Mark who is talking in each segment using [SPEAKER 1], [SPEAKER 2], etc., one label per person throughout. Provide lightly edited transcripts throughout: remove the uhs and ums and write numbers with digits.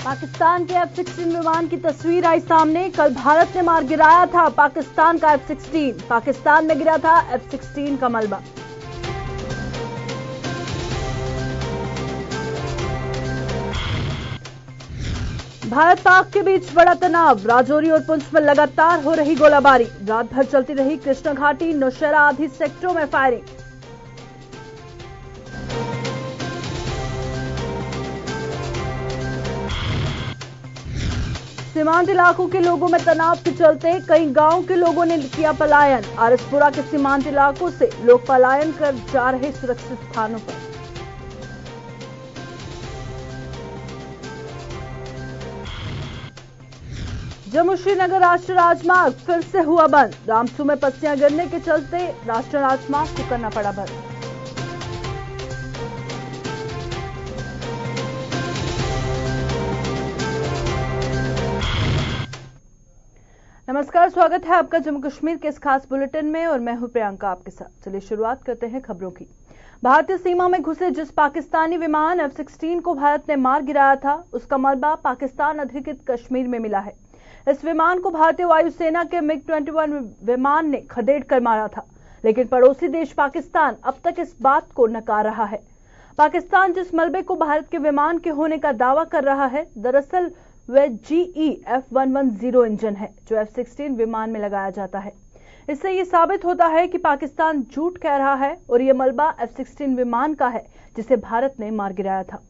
[SPEAKER 1] पाकिस्तान के F-16 विमान की तस्वीर आई सामने। कल भारत ने मार गिराया था पाकिस्तान का F-16। पाकिस्तान में गिरा था F-16 का मलबा। भारत पाक के बीच बड़ा तनाव। राजौरी और पुंछ में लगातार हो रही गोलाबारी। रात भर चलती रही कृष्णा घाटी, नौशेरा आदि सेक्टरों में फायरिंग। सीमांत इलाकों के लोगों में तनाव के चलते कई गांव के लोगों ने किया पलायन। आरएसपुरा के सीमांत इलाकों से लोग पलायन कर जा रहे सुरक्षित स्थानों पर। जम्मू श्रीनगर राष्ट्रीय राजमार्ग फिर से हुआ बंद। रामसू में पत्तियां गिरने के चलते राष्ट्रीय राजमार्ग को करना पड़ा बंद। नमस्कार, स्वागत है आपका जम्मू कश्मीर के इस खास बुलेटिन में और मैं हूं प्रियंका आपके साथ। चलिए शुरुआत करते हैं खबरों की। भारतीय सीमा में घुसे जिस पाकिस्तानी विमान F-16 को भारत ने मार गिराया था, उसका मलबा पाकिस्तान अधिकृत कश्मीर में मिला है। इस विमान को भारतीय वायुसेना के MiG-21 विमान ने खदेड़ कर मारा था, लेकिन पड़ोसी देश पाकिस्तान अब तक इस बात को नकार रहा है। पाकिस्तान जिस मलबे को भारत के विमान के होने का दावा कर रहा है, दरअसल वह GE F110 इंजन है जो F-16 विमान में लगाया जाता है। इससे ये साबित होता है कि पाकिस्तान झूठ कह रहा है और ये मलबा F-16 विमान का है जिसे भारत ने मार गिराया था।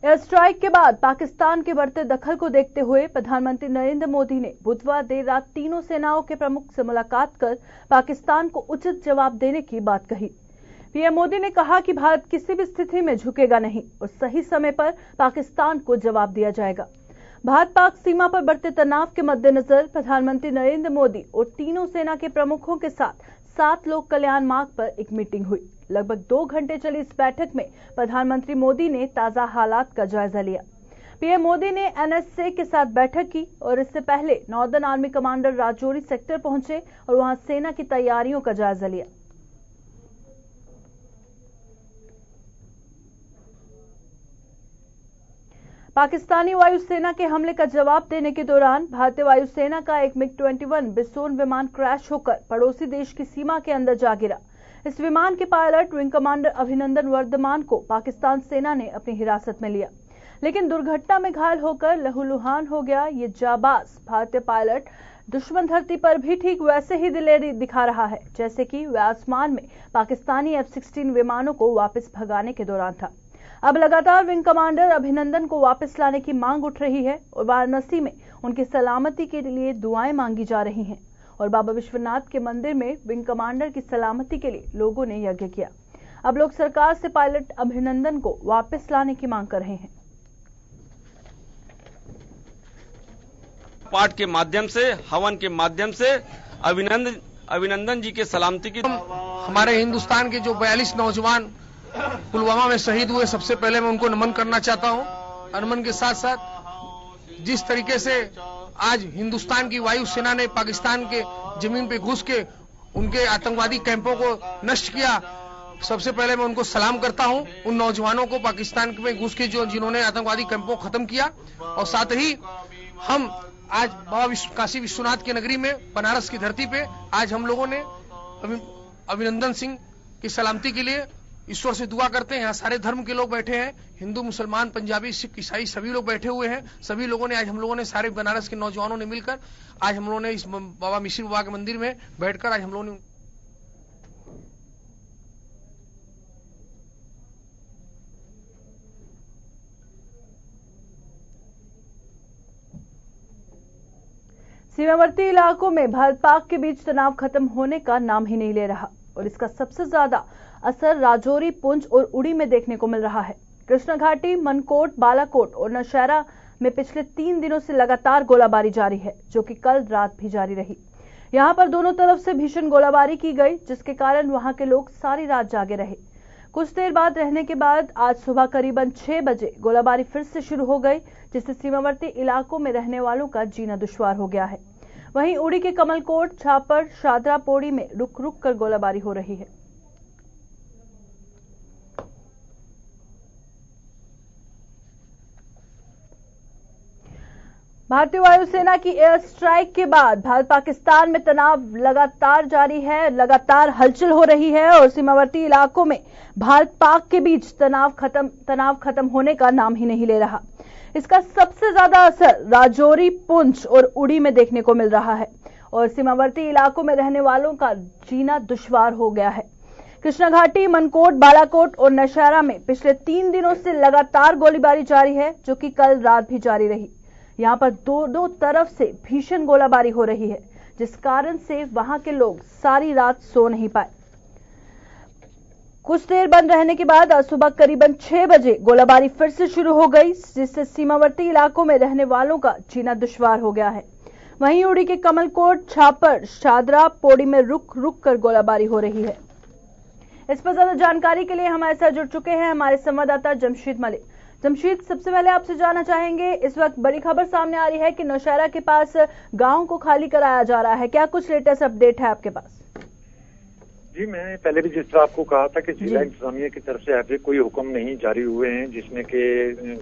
[SPEAKER 1] एयर स्ट्राइक के बाद पाकिस्तान के बढ़ते दखल को देखते हुए प्रधानमंत्री नरेंद्र मोदी ने बुधवार देर रात तीनों सेनाओं के प्रमुख से मुलाकात कर पाकिस्तान को उचित जवाब देने की बात कही। पीएम मोदी ने कहा कि भारत किसी भी स्थिति में झुकेगा नहीं और सही समय पर पाकिस्तान को जवाब दिया जाएगा। भारत पाक सीमा पर बढ़ते तनाव के मद्देनजर प्रधानमंत्री नरेंद्र मोदी और तीनों सेना के प्रमुखों के साथ 7 लोक कल्याण मार्ग पर एक मीटिंग हुई। लगभग 2 घंटे चली इस बैठक में प्रधानमंत्री मोदी ने ताजा हालात का जायजा लिया। पीएम मोदी ने NSA के साथ बैठक की और इससे पहले northern army commander Rajouri sector पहुंचे और वहां सेना की तैयारियों का जायजा लिया। पाकिस्तानी वायुसेना के हमले का जवाब देने के दौरान भारतीय वायुसेना का एक MiG-21 बिसोन विमान क्रैश होकर पड़ोसी देश की सीमा के अंदर जा गिरा। इस विमान के pilot wing commander Abhinandan Varthaman को पाकिस्तान सेना ने अपनी हिरासत में लिया, लेकिन दुर्घटना में घायल होकर लहूलुहान हो गया। ये जाबाज भारतीय पायलट दुश्मन धरती पर भी ठीक वैसे ही दिलेरी दिखा रहा है जैसे कि वह आसमान में पाकिस्तानी F-16 विमानों को वापस भगाने के दौरान था। अब लगातार विंग कमांडर अभिनंदन को वापस लाने की मांग उठ रही है और वाराणसी में उनकी सलामती के लिए दुआएं मांगी जा रही हैं और बाबा विश्वनाथ के मंदिर में विंग कमांडर की सलामती के लिए लोगों ने यज्ञ किया। अब लोग सरकार से पायलट अभिनंदन को वापस लाने की मांग कर रहे हैं।
[SPEAKER 2] पाठ के माध्यम से, हवन के माध्यम से अभिनंदन जी के सलामती की
[SPEAKER 3] हमारे हिंदुस्तान के जो 42 नौजवान पुलवामा में शहीद हुए, सबसे पहले मैं उनको नमन करना चाहता हूं। नमन के साथ साथ जिस तरीके से आज हिंदुस्तान की वायुसेना ने पाकिस्तान के जमीन पे घुस के उनके आतंकवादी कैंपों को नष्ट किया, सबसे पहले मैं उनको सलाम करता हूं। उन नौजवानों को पाकिस्तान में घुस के जिन्होंने आतंकवादी कैंपों को खत्म किया। और साथ ही हम आज बाबा काशी विश्वनाथ की नगरी में, बनारस की धरती पे आज हम लोगों ने अभिनंदन सिंह की सलामती के लिए ईश्वर से दुआ करते हैं। यहाँ सारे धर्म के लोग बैठे हैं, हिंदू, मुसलमान, पंजाबी, सिख, ईसाई सभी लोग बैठे हुए हैं। सभी लोगों ने आज हम लोगों ने सारे बनारस के नौजवानों ने मिलकर आज हम लोगों ने इस बाबा मिश्र बाबा के मंदिर में बैठकर आज हम लोगों ने
[SPEAKER 1] सीमावर्ती इलाकों में भारत पाक के बीच तनाव खत्म होने का नाम ही नहीं ले रहा और इसका सबसे ज्यादा असर राजौरी, पुंछ और उड़ी में देखने को मिल रहा है। कृष्णा घाटी, मनकोट, बालाकोट और नौशेरा में पिछले 3 दिनों से लगातार गोलाबारी जारी है, जो कि कल रात भी जारी रही। यहां पर दोनों तरफ से भीषण गोलाबारी की गई, जिसके कारण वहां के लोग सारी रात जागे रहे। कुछ देर बाद रहने के बाद आज सुबह करीबन 6 बजे गोलाबारी फिर से शुरू हो गई, जिससे सीमावर्ती इलाकों में रहने वालों का जीना दुश्वार हो गया है। वहीं उड़ी के कमलकोट, छापर, शादरा पौड़ी में रुक रुक कर गोलाबारी हो रही है। भारतीय वायुसेना की एयर स्ट्राइक के बाद भारत पाकिस्तान में तनाव लगातार जारी है, लगातार हलचल हो रही है और सीमावर्ती इलाकों में भारत पाक के बीच तनाव खत्म होने का नाम ही नहीं ले रहा। इसका सबसे ज्यादा असर राजौरी, पुंछ और उड़ी में देखने को मिल रहा है और सीमावर्ती इलाकों में रहने वालों का जीना दुश्वार हो गया है। कृष्णा घाटी, मनकोट, बालाकोट और नौशहरा में पिछले 3 दिनों से लगातार गोलीबारी जारी है, जो कि कल रात भी जारी रही। यहां पर दोनों तरफ से भीषण गोलाबारी हो रही है, जिस कारण से वहां के लोग सारी रात सो नहीं पाए। कुछ देर बंद रहने के बाद आज सुबह करीबन 6 बजे गोलाबारी फिर से शुरू हो गई, जिससे सीमावर्ती इलाकों में रहने वालों का जीना दुश्वार हो गया है। वहीं उड़ी के कमलकोट, छापर, शादरा, पौड़ी में रुक रुक कर गोलाबारी हो रही है। इस पर ज्यादा जानकारी के लिए हमारे साथ जुड़ चुके हैं हमारे संवाददाता जमशीद मलिक। जमशीद, सबसे पहले आपसे जानना चाहेंगे, इस वक्त बड़ी खबर सामने आ रही है कि नौशहरा के पास गांव को खाली कराया जा रहा है, क्या कुछ लेटेस्ट अपडेट है आपके पास?
[SPEAKER 4] जी, मैंने पहले भी जिस तरह आपको कहा था कि जिला इंतजामिया की तरफ से अभी कोई हुक्म नहीं जारी हुए हैं जिसमें कि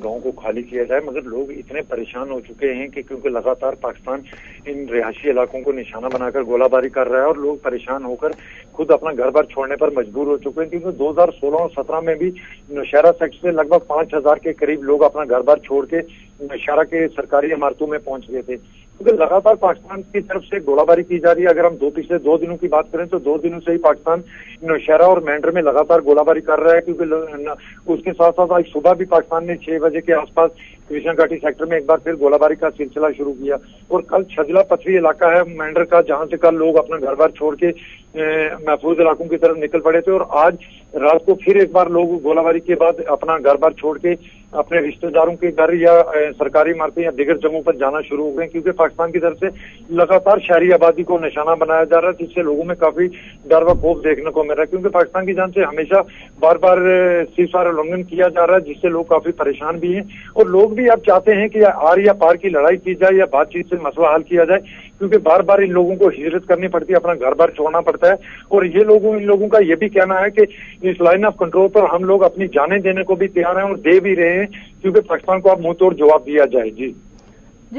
[SPEAKER 4] गांव को खाली किया जाए, मगर लोग इतने परेशान हो चुके हैं कि क्योंकि लगातार पाकिस्तान इन रिहायशी इलाकों को निशाना बनाकर गोलाबारी कर रहा है और लोग परेशान होकर खुद अपना घर बार छोड़ने पर मजबूर हो चुके हैं, क्योंकि 2016 और 17 में भी नौशहरा सेक्टर से लगभग 5000 के करीब लोग अपना घर बार छोड़ के नौशहरा के सरकारी इमारतों में पहुंच गए थे, क्योंकि लगातार पाकिस्तान की तरफ से गोलाबारी की जा रही है। अगर हम पिछले 2 दिनों की बात करें तो 2 दिनों से ही पाकिस्तान नौशहरा और मेंढर में लगातार गोलाबारी कर रहा है, क्योंकि उसके साथ साथ आज सुबह भी पाकिस्तान ने 6 बजे के आसपास कृष्णा घाटी सेक्टर में एक बार फिर गोलाबारी का सिलसिला शुरू किया और कल छजला पथरी इलाका है मेंढर का, जहां से कल लोग अपना घर बार छोड़ के महफूज इलाकों की तरफ निकल पड़े थे और आज रात को फिर एक बार लोग गोलाबारी के बाद अपना घर बार छोड़ के अपने रिश्तेदारों के घर या सरकारी इमारतें या दिगर जगहों पर जाना शुरू हो गए, क्योंकि पाकिस्तान की तरफ से लगातार शहरी आबादी को निशाना बनाया जा रहा है, जिससे लोगों में काफी डर व खौफ देखने को मिल रहा है, क्योंकि पाकिस्तान की जान से हमेशा बार बार सीज़फायर उल्लंघन किया जा रहा है, जिससे लोग काफी परेशान भी हैं और लोग भी अब चाहते हैं कि आर या पार की लड़ाई की जाए या बातचीत से मसला हल किया जाए, क्योंकि बार बार इन लोगों को हिजरत करनी पड़ती है, अपना घर बार छोड़ना पड़ता है और इन लोगों का ये भी कहना है कि इस लाइन ऑफ कंट्रोल पर हम लोग अपनी जानें देने को भी तैयार हैं और दे भी रहे हैं, क्योंकि पाकिस्तान को अब मुंह तोड़ जवाब दिया जाए। जी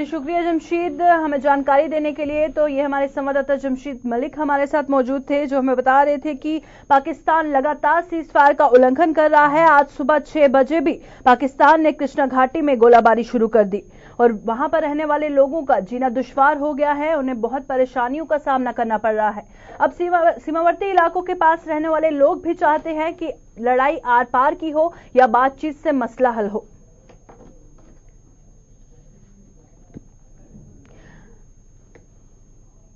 [SPEAKER 1] शुक्रिया जमशीद, हमें जानकारी देने के लिए। तो ये हमारे संवाददाता जमशीद मलिक हमारे साथ मौजूद थे, जो हमें बता रहे थे कि पाकिस्तान लगातार सीज़फायर का उल्लंघन कर रहा है। आज सुबह 6 बजे भी पाकिस्तान ने कृष्णा घाटी में गोलाबारी शुरू कर दी और वहां पर रहने वाले लोगों का जीना दुश्वार हो गया है, उन्हें बहुत परेशानियों का सामना करना पड़ रहा है। अब सीमावर्ती इलाकों के पास रहने वाले लोग भी चाहते हैं कि लड़ाई आर पार की हो या बातचीत से मसला हल हो।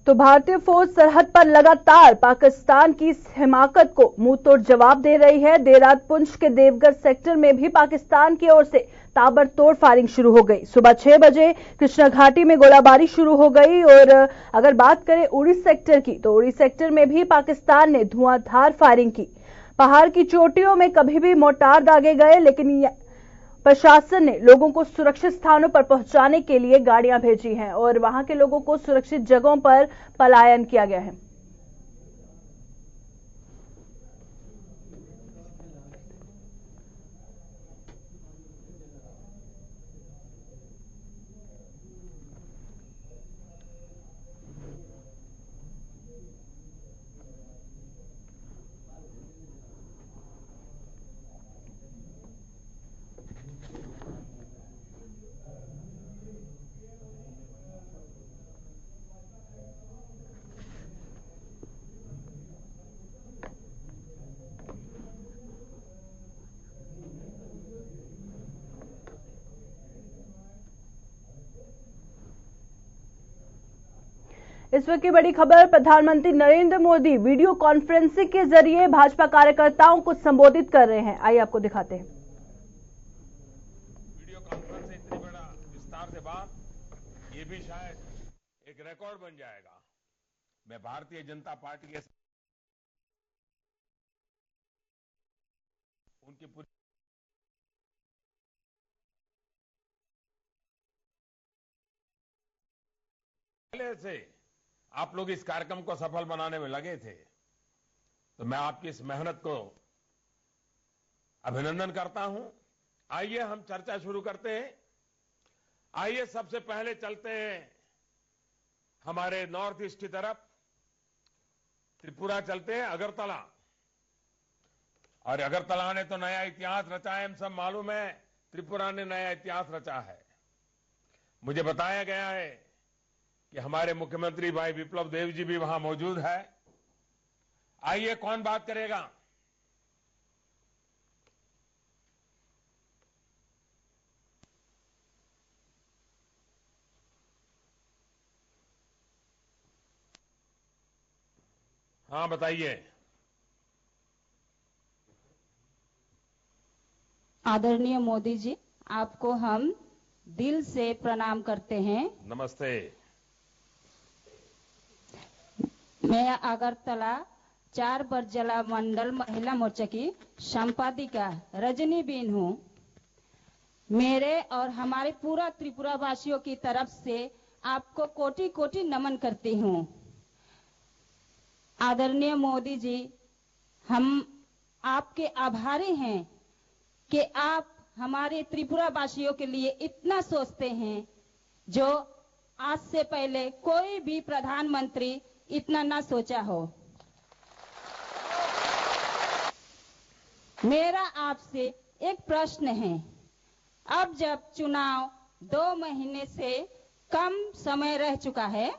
[SPEAKER 1] तो भारतीय फौज सरहद पर लगातार पाकिस्तान की इस हिमाकत को मुंहतोड़ जवाब दे रही है। देर रात पुंछ के देवगढ़ सेक्टर में भी पाकिस्तान की ओर से ताबड़तोड़ फायरिंग शुरू हो गई। सुबह 6 बजे कृष्णा घाटी में गोलाबारी शुरू हो गई और अगर बात करें उड़ी सेक्टर की, तो उड़ी सेक्टर में भी पाकिस्तान ने धुआंधार फायरिंग की। पहाड़ की चोटियों में कभी भी मोर्टार दागे गए, लेकिन प्रशासन ने लोगों को सुरक्षित स्थानों पर पहुंचाने के लिए गाड़ियां भेजी हैं और वहां के लोगों को सुरक्षित जगहों पर पलायन किया गया है। इस वक्त की बड़ी खबर, प्रधानमंत्री नरेंद्र मोदी वीडियो कॉन्फ्रेंसिंग के जरिए भाजपा कार्यकर्ताओं को संबोधित कर रहे हैं। आइए आपको दिखाते हैं।
[SPEAKER 5] वीडियो कॉन्फ्रेंस से इतनी बड़ा विस्तार से बात, ये भी शायद एक रिकॉर्ड बन जाएगा। मैं भारतीय जनता पार्टी के उनकी पूरी पहले से आप लोग इस कार्यक्रम को सफल बनाने में लगे थे, तो मैं आपकी इस मेहनत को अभिनंदन करता हूं। आइए हम चर्चा शुरू करते हैं। आइए सबसे पहले चलते हैं हमारे नॉर्थ ईस्ट की तरफ, त्रिपुरा चलते हैं, अगरतला। और अगरतला ने तो नया इतिहास रचा है, हम सब मालूम है, त्रिपुरा ने नया इतिहास रचा है। मुझे बताया गया है कि हमारे मुख्यमंत्री भाई विप्लव देव जी भी वहां मौजूद है। आइए, कौन बात करेगा? हाँ, बताइए।
[SPEAKER 6] आदरणीय मोदी जी, आपको हम दिल से प्रणाम करते हैं।
[SPEAKER 5] नमस्ते।
[SPEAKER 6] मैं अगरतला 4 बरजला मंडल महिला मोर्चा की संपादिका रजनी बीन हूँ। मेरे और हमारे पूरा त्रिपुरा वासियों की तरफ से आपको कोटि कोटि नमन करती हूँ। आदरणीय मोदी जी, हम आपके आभारी हैं कि आप हमारे त्रिपुरा वासियों के लिए इतना सोचते हैं, जो आज से पहले कोई भी प्रधानमंत्री इतना ना सोचा हो। मेरा आपसे एक प्रश्न है। अब जब चुनाव 2 महीने से कम समय रह चुका है,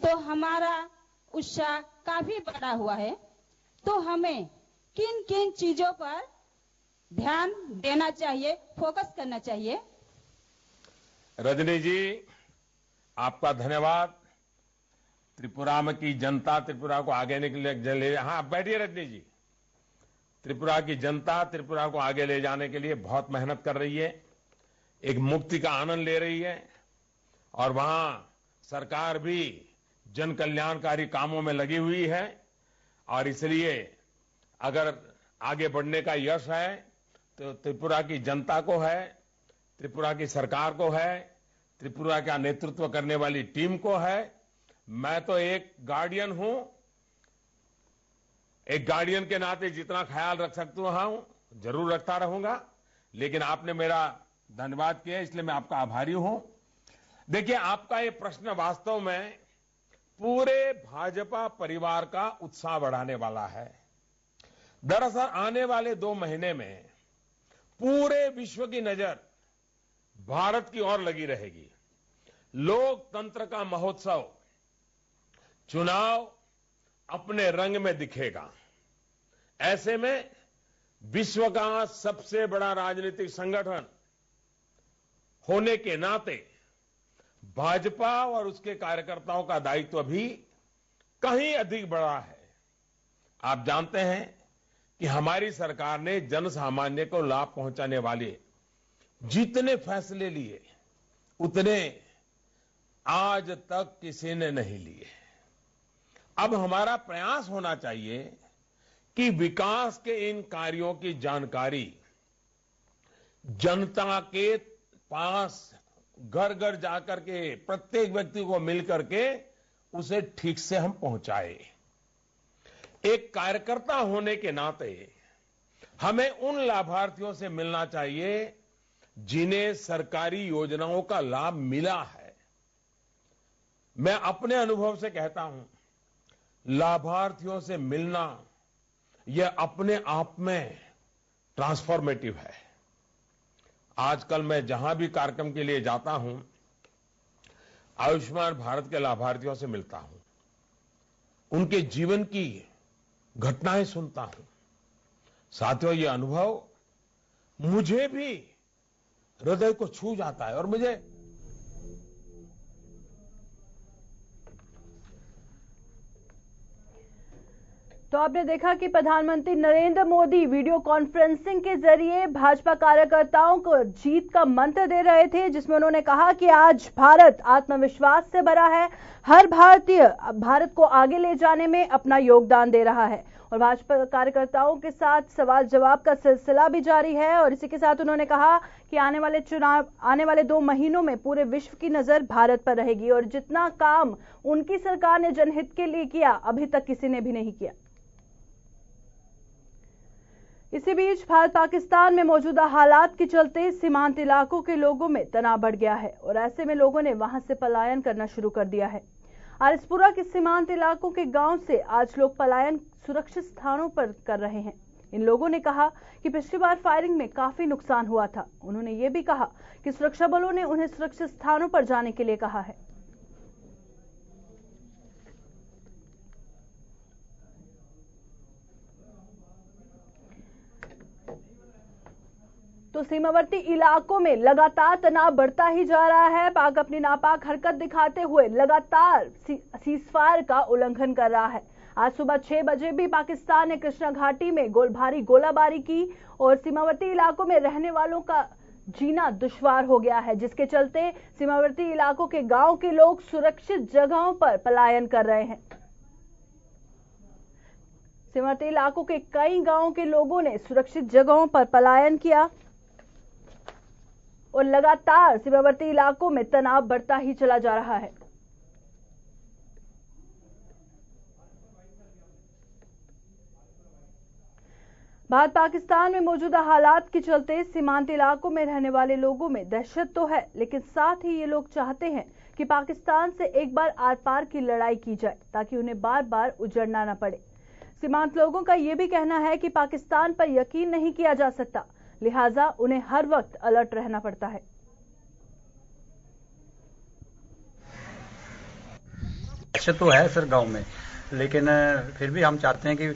[SPEAKER 6] तो हमारा उत्साह काफी बढ़ा हुआ है, तो हमें किन किन चीजों पर ध्यान देना चाहिए, फोकस करना चाहिए?
[SPEAKER 5] रजनी जी, आपका धन्यवाद। त्रिपुरा में की जनता त्रिपुरा को आगे ले, हाँ बैठिए रजनी जी। त्रिपुरा की जनता त्रिपुरा को आगे ले जाने के लिए बहुत मेहनत कर रही है, एक मुक्ति का आनंद ले रही है, और वहां सरकार भी जन कल्याणकारी कामों में लगी हुई है। और इसलिए अगर आगे बढ़ने का यश है तो त्रिपुरा की जनता को है, त्रिपुरा की सरकार को है, त्रिपुरा का नेतृत्व करने वाली टीम को है। मैं तो एक गार्डियन हूं, एक गार्डियन के नाते जितना ख्याल रख सकता हूं जरूर रखता रहूंगा। लेकिन आपने मेरा धन्यवाद किया, इसलिए मैं आपका आभारी हूं। देखिए, आपका ये प्रश्न वास्तव में पूरे भाजपा परिवार का उत्साह बढ़ाने वाला है। दरअसल आने वाले 2 महीने में पूरे विश्व की नजर भारत की ओर लगी रहेगी। लोकतंत्र का महोत्सव, चुनाव अपने रंग में दिखेगा। ऐसे में विश्व का सबसे बड़ा राजनीतिक संगठन होने के नाते भाजपा और उसके कार्यकर्ताओं का दायित्व भी कहीं अधिक बड़ा है। आप जानते हैं कि हमारी सरकार ने जन सामान्य को लाभ पहुंचाने वाले जितने फैसले लिए, उतने आज तक किसी ने नहीं लिए। अब हमारा प्रयास होना चाहिए कि विकास के इन कार्यों की जानकारी जनता के पास घर घर जाकर के प्रत्येक व्यक्ति को मिलकर के उसे ठीक से हम पहुंचाए। एक कार्यकर्ता होने के नाते हमें उन लाभार्थियों से मिलना चाहिए जिन्हें सरकारी योजनाओं का लाभ मिला है। मैं अपने अनुभव से कहता हूं, लाभार्थियों से मिलना यह अपने आप में ट्रांसफॉर्मेटिव है। आजकल मैं जहां भी कार्यक्रम के लिए जाता हूं, आयुष्मान भारत के लाभार्थियों से मिलता हूं, उनके जीवन की घटनाएं सुनता हूं। साथियों, ये अनुभव मुझे भी हृदय को छू जाता है और मुझे
[SPEAKER 1] तो आपने देखा कि प्रधानमंत्री नरेंद्र मोदी वीडियो कॉन्फ्रेंसिंग के जरिए भाजपा कार्यकर्ताओं को जीत का मंत्र दे रहे थे, जिसमें उन्होंने कहा कि आज भारत आत्मविश्वास से भरा है, हर भारतीय भारत को आगे ले जाने में अपना योगदान दे रहा है। और भाजपा कार्यकर्ताओं के साथ सवाल जवाब का सिलसिला भी जारी है। और इसी के साथ उन्होंने कहा कि आने वाले 2 महीनों में पूरे विश्व की नजर भारत पर रहेगी और जितना काम उनकी सरकार ने जनहित के लिए किया, अभी तक किसी ने भी नहीं किया। इसी बीच भारत पाकिस्तान में मौजूदा हालात के चलते सीमांत इलाकों के लोगों में तनाव बढ़ गया है और ऐसे में लोगों ने वहां से पलायन करना शुरू कर दिया है। आरएसपुरा के सीमांत इलाकों के गांव से आज लोग पलायन सुरक्षित स्थानों पर कर रहे हैं। इन लोगों ने कहा कि पिछली बार फायरिंग में काफी नुकसान हुआ था। उन्होंने ये भी कहा कि सुरक्षा बलों ने उन्हें सुरक्षित स्थानों पर जाने के लिए कहा है। तो सीमावर्ती इलाकों में लगातार तनाव बढ़ता ही जा रहा है। पाक अपनी नापाक हरकत दिखाते हुए लगातार सीजफायर का उल्लंघन कर रहा है। आज सुबह 6 बजे भी पाकिस्तान ने कृष्णा घाटी में भारी गोलाबारी की और सीमावर्ती इलाकों में रहने वालों का जीना दुश्वार हो गया है, जिसके चलते सीमावर्ती इलाकों के गांव के लोग सुरक्षित जगहों पर पलायन कर रहे हैं। सीमावर्ती इलाकों के कई गांवों के लोगों ने सुरक्षित जगहों पर पलायन किया और लगातार सीमावर्ती इलाकों में तनाव बढ़ता ही चला जा रहा है। भारत पाकिस्तान में मौजूदा हालात के चलते सीमांत इलाकों में रहने वाले लोगों में दहशत तो है, लेकिन साथ ही ये लोग चाहते हैं कि पाकिस्तान से एक बार आर पार की लड़ाई की जाए ताकि उन्हें बार बार उजड़ना न पड़े। सीमांत लोगों का यह भी कहना है कि पाकिस्तान पर यकीन नहीं किया जा सकता, लिहाजा उन्हें हर वक्त अलर्ट रहना पड़ता है।
[SPEAKER 7] दहशत तो है सर गांव में, लेकिन फिर भी हम चाहते हैं कि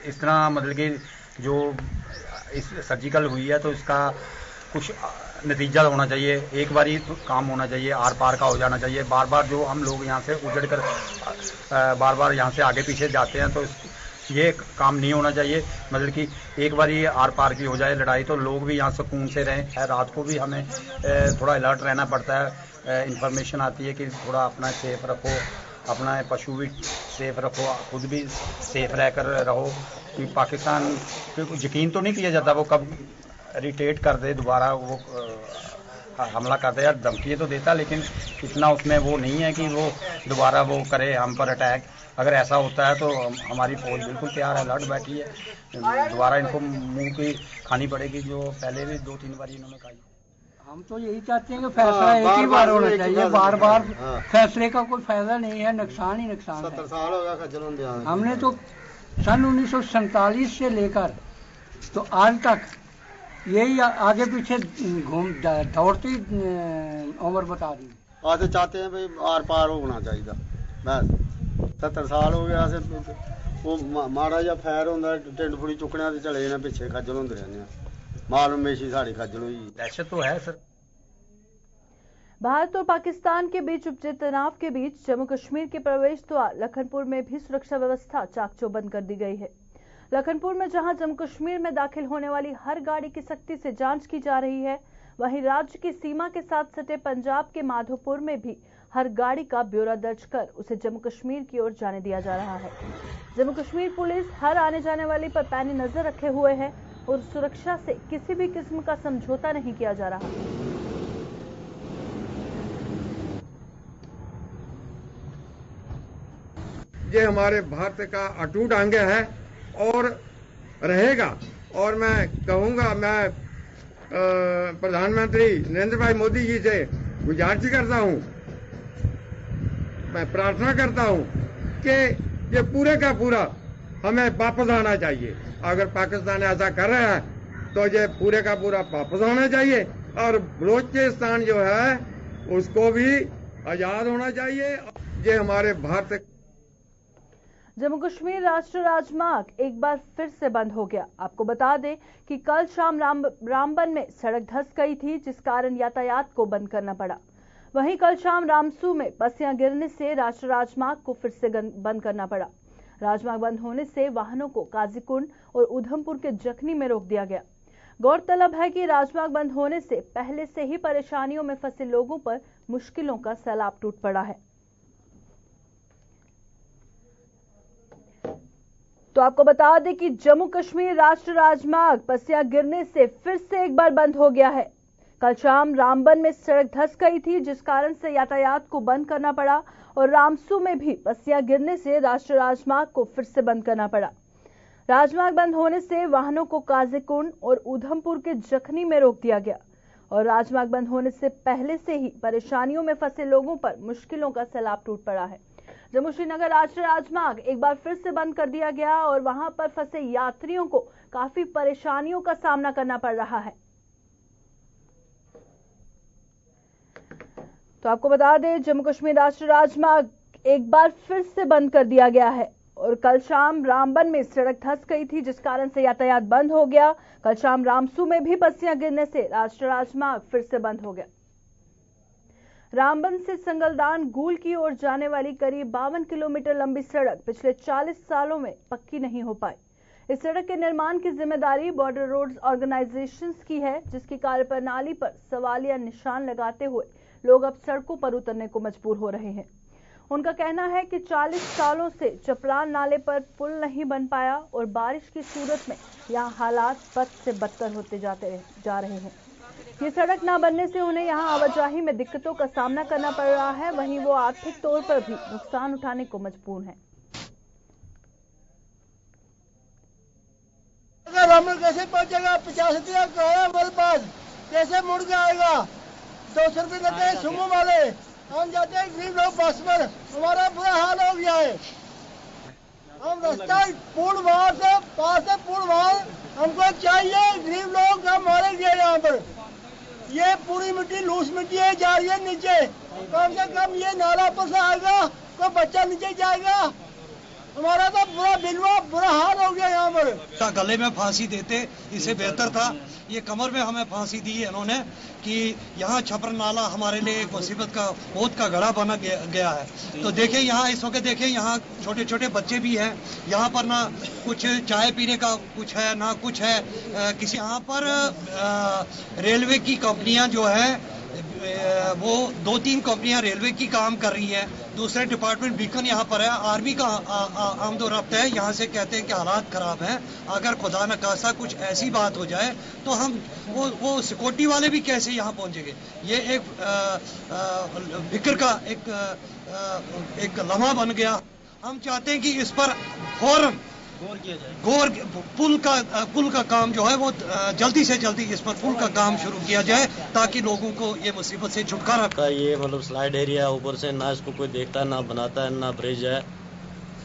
[SPEAKER 7] इस तरह मतलब कि जो इस सर्जिकल हुई है तो इसका कुछ नतीजा होना चाहिए, एक बार ही तो काम होना चाहिए, आर पार का हो जाना चाहिए। बार बार जो हम लोग यहाँ से उजड़ कर बार बार यहाँ से आगे पीछे जाते हैं तो ये काम नहीं होना चाहिए। मतलब कि एक बार ही आर पार की हो जाए लड़ाई तो लोग भी यहाँ सुकून से रहें। रात को भी हमें थोड़ा अलर्ट रहना पड़ता है। इंफॉर्मेशन आती है कि थोड़ा अपना सेफ रखो, अपना पशु भी सेफ रखो, खुद भी सेफ रहकर रहो। क्योंकि पाकिस्तान यकीन तो नहीं किया जाता वो कब रिटेट कर दे, दोबारा वो हमला कर दे। यार धमकी तो देता, लेकिन इतना उसमें वो नहीं है कि वो दोबारा वो करे हम पर अटैक। अगर ऐसा होता है तो हमारी फौज बिल्कुल तैयार है, अलर्ट बैठी है। दोबारा इनको मुंह की खानी पड़ेगी जो पहले भी 2-3 बार इन्होंने खाई।
[SPEAKER 8] हम तो यही चाहते हैं कि फैसला एक ही बार होना चाहिए, बार बार फैसले का कोई फायदा नहीं है, नुकसान ही नुकसान है।
[SPEAKER 9] 70 साल हो गया खज्जल होंदे आए।
[SPEAKER 8] हमने तो सन 1947 से लेकर तो आज तक यही आगे पीछे दौड़ती उम्र बता दी।
[SPEAKER 9] आज तो चाहते हैं भाई आर पार होना चाहिए बस। 70 साल हो गया वो माड़ा जा फैर होंदा टिंड फुड़ी चुकने ते चले जाने, पिछे खज्जल होंदे रहने, माल मवेशी साड़ी खज्जल हुई।
[SPEAKER 7] दहशत तो है सर।
[SPEAKER 1] भारत और पाकिस्तान के बीच उपजे तनाव के बीच जम्मू कश्मीर के प्रवेश द्वार लखनपुर में भी सुरक्षा व्यवस्था चाक चौबंद कर दी गई है। लखनपुर में जहां जम्मू कश्मीर में दाखिल होने वाली हर गाड़ी की सख्ती से जांच की जा रही है, वहीं राज्य की सीमा के साथ सटे पंजाब के माधोपुर में भी हर गाड़ी का ब्यौरा दर्ज कर उसे जम्मू कश्मीर की ओर जाने दिया जा रहा है। जम्मू कश्मीर पुलिस हर आने जाने वाली पर पैनी नजर रखे हुए है और सुरक्षा से किसी भी किस्म का समझौता नहीं किया जा रहा।
[SPEAKER 10] ये हमारे भारत का अटूट अंग है और रहेगा। और मैं कहूंगा, मैं प्रधानमंत्री नरेंद्र भाई मोदी जी से गुजारिश करता हूं, मैं प्रार्थना करता हूं कि ये पूरे का पूरा हमें वापस आना चाहिए। अगर पाकिस्तान ऐसा कर रहा है तो ये पूरे का पूरा वापस आना चाहिए और बलोचिस्तान जो है उसको भी आजाद होना चाहिए। ये हमारे भारत।
[SPEAKER 1] जम्मू कश्मीर राष्ट्रीय राजमार्ग एक बार फिर से बंद हो गया। आपको बता दें कि कल शाम रामबन में सड़क धंस गई थी, जिस कारण यातायात को बंद करना पड़ा। वहीं कल शाम रामसू में पस्सियां गिरने से राष्ट्रीय राजमार्ग को फिर से बंद करना पड़ा। राजमार्ग बंद होने से वाहनों को काजीकुंड और उधमपुर के जखनी में रोक दिया गया। गौरतलब है कि राजमार्ग बंद होने से पहले से ही परेशानियों में फंसे लोगों पर मुश्किलों का सैलाब टूट पड़ा है। तो आपको बता दें कि जम्मू कश्मीर राष्ट्रीय राजमार्ग पस्सियां गिरने से फिर से एक बार बंद हो गया है। कल शाम रामबन में सड़क धंस गई थी, जिस कारण से यातायात को बंद करना पड़ा और रामसू में भी पस्सियां गिरने से राष्ट्रीय राजमार्ग को फिर से बंद करना पड़ा। राजमार्ग बंद होने से वाहनों को काजीकुंड और उधमपुर के जखनी में रोक दिया गया और राजमार्ग बंद होने से पहले से ही परेशानियों में फंसे लोगों पर मुश्किलों का सैलाब टूट पड़ा है। जम्मू श्रीनगर राष्ट्रीय राजमार्ग एक बार फिर से बंद कर दिया गया और वहां पर फंसे यात्रियों को काफी परेशानियों का सामना करना पड़ रहा है। तो आपको बता दें, जम्मू कश्मीर राष्ट्रीय राजमार्ग एक बार फिर से बंद कर दिया गया है और कल शाम रामबन में सड़क धंस गई थी, जिस कारण से यातायात बंद हो गया। कल शाम रामसू में भी बस्तियां गिरने से राष्ट्रीय राजमार्ग फिर से बंद हो गया। रामबन से संगलदान गूल की ओर जाने वाली करीब 52 किलोमीटर लंबी सड़क पिछले 40 सालों में पक्की नहीं हो पाई। इस सड़क के निर्माण की जिम्मेदारी बॉर्डर रोड्स ऑर्गेनाइजेशंस की है, जिसकी कार्यप्रणाली पर सवालिया निशान लगाते हुए लोग अब सड़कों पर उतरने को मजबूर हो रहे हैं। उनका कहना है कि 40 सालों से चपरान नाले पर पुल नहीं बन पाया और बारिश की सूरत में यहां हालात बद से बदतर होते जा रहे हैं। ये सड़क न बनने से उन्हें यहां आवाजाही में दिक्कतों का सामना करना पड़ रहा है, वहीं वो आर्थिक तौर पर भी नुकसान उठाने को मजबूर हैं।
[SPEAKER 11] रामबन कैसे पहुंचेगा? 50 रुपया किराया मेरे पास, कैसे मुड़ के आएगा? 200 रुपये लेते हैं सुमो वाले, हम जाते हैं गरीब लोग बस पर, हमारा बुरा हाल हो गया है। हम रास्ता पूर्ण वहां से पास है, पूर्ण वहां हमको चाहिए, गरीब लोग हम मारे गए यहाँ पर। ये पूरी मिट्टी लूस मिट्टी है, जा रही है नीचे, कम से कम ये नाला पर से आएगा तो बच्चा नीचे जाएगा। हमारा तो बुरा हाल हो गया यहाँ पर।
[SPEAKER 12] गले में फांसी देते इससे बेहतर था। ये कमर में हमें फांसी दी है इन्होंने कि यहाँ छपर नाला हमारे लिए एक मुसीबत का मौत का घड़ा बना गया है। तो देखें यहाँ इस वक्त देखें यहाँ छोटे छोटे बच्चे भी हैं, यहाँ पर ना कुछ चाय पीने का कुछ है ना कुछ है। किसी यहाँ पर रेलवे की कंपनियां जो है वो 2-3 कंपनियां रेलवे की काम कर रही हैं, दूसरे डिपार्टमेंट बीकन यहाँ पर है, आर्मी का आमदोरफ्त है। यहाँ से कहते हैं कि हालात खराब हैं, अगर खुदा न खासा कुछ ऐसी बात हो जाए तो हम वो सिक्योरिटी वाले भी कैसे यहाँ पहुंचेंगे। ये एक फिक्र का एक लम्हा बन गया। हम चाहते हैं कि इस पर फौरन पुल का काम जो है वो जल्दी से जल्दी इस पर पुल का काम शुरू किया जाए ताकि लोगों को ये मुसीबत से छुटकारा।
[SPEAKER 13] ये मतलब स्लाइड एरिया ऊपर से ना इसको कोई देखता है, ना बनाता है, ना ब्रिज है,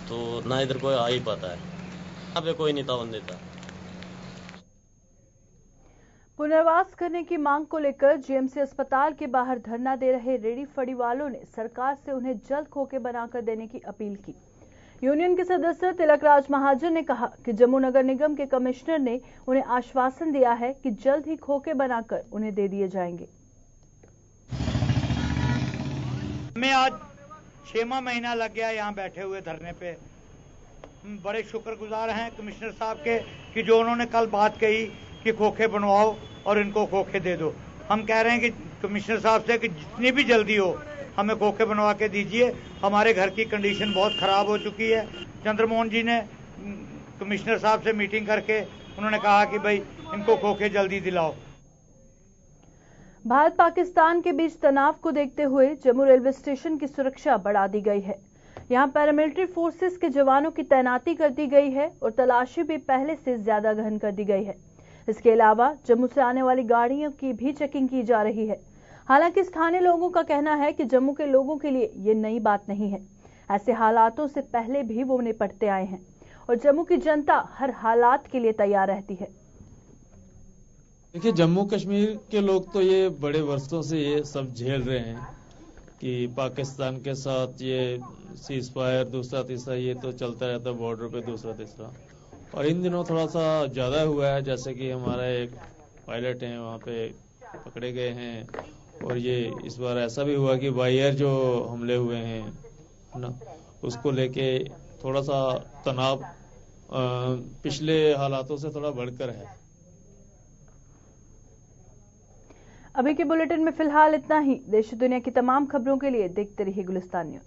[SPEAKER 13] तो ना इधर कोई आ ही पाता है, यहाँ पे कोई नहीं तावन देता।
[SPEAKER 1] पुनर्वास करने की मांग को लेकर जीएमसी अस्पताल के बाहर धरना दे रहे रेडी फड़ी वालों ने सरकार से उन्हें जल्द खोखे बनाकर देने की अपील की। यूनियन के सदस्य तिलक राज महाजन ने कहा कि जम्मू नगर निगम के कमिश्नर ने उन्हें आश्वासन दिया है कि जल्द ही खोखे बनाकर उन्हें दे दिए जाएंगे।
[SPEAKER 14] हमें आज 6वां महीना लग गया यहाँ बैठे हुए धरने पे। हम बड़े शुक्रगुजार हैं कमिश्नर साहब के कि जो उन्होंने कल बात कही कि खोखे बनवाओ और इनको खोखे दे दो। हम कह रहे हैं कि कमिश्नर साहब से कि जितनी भी जल्दी हो हमें खोखे बनवा के दीजिए। हमारे घर की कंडीशन बहुत खराब हो चुकी है। चंद्रमोहन जी ने कमिश्नर साहब से मीटिंग करके उन्होंने कहा कि भाई इनको खोखे जल्दी दिलाओ।
[SPEAKER 1] भारत पाकिस्तान के बीच तनाव को देखते हुए जम्मू रेलवे स्टेशन की सुरक्षा बढ़ा दी गई है। यहां पैरामिलिट्री फोर्सेस के जवानों की तैनाती कर दी गई है और तलाशी भी पहले से ज्यादा गहन कर दी गई है। इसके अलावा जम्मू से आने वाली गाड़ियों की भी चेकिंग की जा रही है। हालांकि स्थानीय लोगों का कहना है कि जम्मू के लोगों के लिए ये नई बात नहीं है। ऐसे हालातों से पहले भी वो निपटते आए हैं और जम्मू की जनता हर हालात के लिए तैयार रहती है।
[SPEAKER 15] देखिए, जम्मू कश्मीर के लोग तो ये बड़े वर्षों से ये सब झेल रहे हैं कि पाकिस्तान के साथ ये सीज फायर दूसरा तीसरा ये तो चलता रहता है, बॉर्डर पे दूसरा तीसरा। और इन दिनों थोड़ा सा ज्यादा हुआ है, जैसे कि हमारा एक पायलट है वहाँ पे पकड़े गए हैं। और ये इस बार ऐसा भी हुआ कि बायर जो हमले हुए हैं ना, उसको लेके थोड़ा सा तनाव पिछले हालातों से थोड़ा बढ़कर है।
[SPEAKER 1] अभी के बुलेटिन में फिलहाल इतना ही। देश दुनिया की तमाम खबरों के लिए देखते रहिए गुलिस्तान न्यूज।